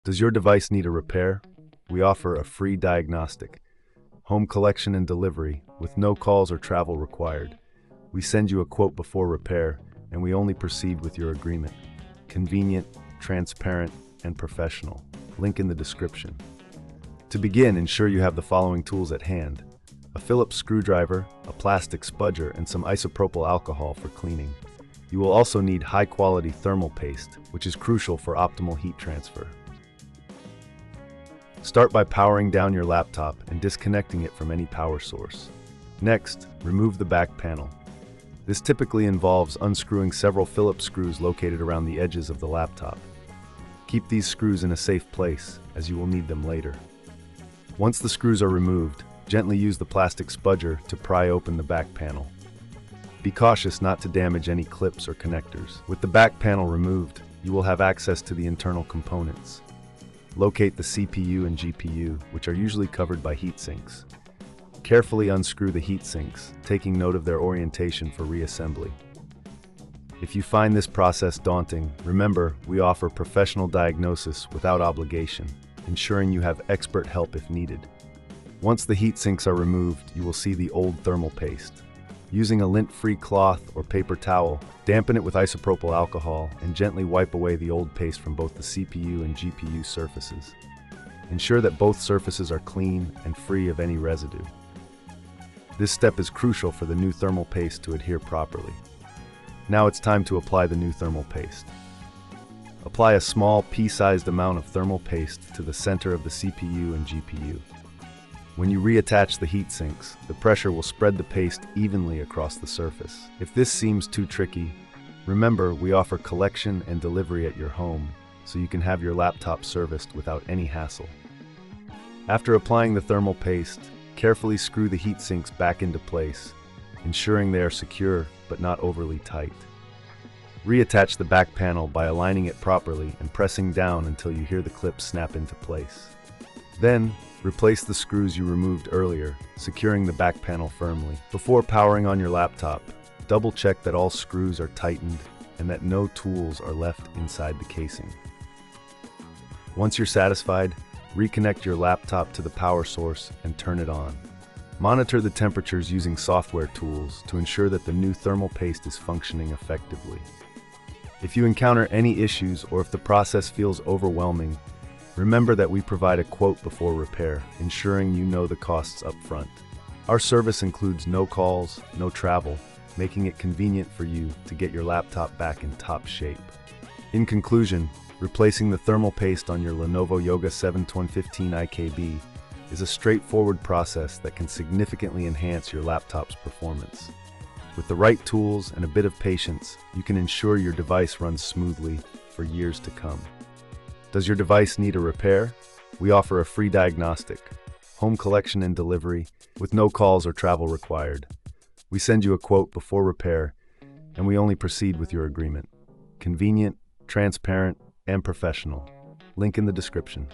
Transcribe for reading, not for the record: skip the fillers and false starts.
Does your device need a repair? We offer a free diagnostic, home collection and delivery with no calls or travel required. We send you a quote before repair, and we only proceed with your agreement. Convenient, transparent, and professional. Link in the description. To begin, ensure you have the following tools at hand: a Phillips screwdriver, a plastic spudger, and some isopropyl alcohol for cleaning. You will also need high-quality thermal paste, which is crucial for optimal heat transfer. Start by powering down your laptop and disconnecting it from any power source. Next, remove the back panel. This typically involves unscrewing several Phillips screws located around the edges of the laptop. Keep these screws in a safe place, as you will need them later. Once the screws are removed, gently use the plastic spudger to pry open the back panel. Be cautious not to damage any clips or connectors. With the back panel removed, you will have access to the internal components. Locate the CPU and GPU, which are usually covered by heat sinks. Carefully unscrew the heat sinks, taking note of their orientation for reassembly. If you find this process daunting, remember, we offer professional diagnosis without obligation, ensuring you have expert help if needed. Once the heat sinks are removed, you will see the old thermal paste. Using a lint-free cloth or paper towel, dampen it with isopropyl alcohol and gently wipe away the old paste from both the CPU and GPU surfaces. Ensure that both surfaces are clean and free of any residue. This step is crucial for the new thermal paste to adhere properly. Now it's time to apply the new thermal paste. Apply a small pea-sized amount of thermal paste to the center of the CPU and GPU. When you reattach the heat sinks, the pressure will spread the paste evenly across the surface. If this seems too tricky, remember we offer collection and delivery at your home, so you can have your laptop serviced without any hassle. After applying the thermal paste, carefully screw the heat sinks back into place, ensuring they are secure but not overly tight. Reattach the back panel by aligning it properly and pressing down until you hear the clips snap into place. Then, replace the screws you removed earlier, securing the back panel firmly. Before powering on your laptop, double-check that all screws are tightened and that no tools are left inside the casing. Once you're satisfied, reconnect your laptop to the power source and turn it on. Monitor the temperatures using software tools to ensure that the new thermal paste is functioning effectively. If you encounter any issues or if the process feels overwhelming, remember that we provide a quote before repair, ensuring you know the costs up front. Our service includes no calls, no travel, making it convenient for you to get your laptop back in top shape. In conclusion, replacing the thermal paste on your Lenovo Yoga 7/2015 IKB is a straightforward process that can significantly enhance your laptop's performance. With the right tools and a bit of patience, you can ensure your device runs smoothly for years to come. Does your device need a repair? We offer a free diagnostic, home collection and delivery, with no calls or travel required. We send you a quote before repair, and we only proceed with your agreement. Convenient, transparent, and professional. Link in the description.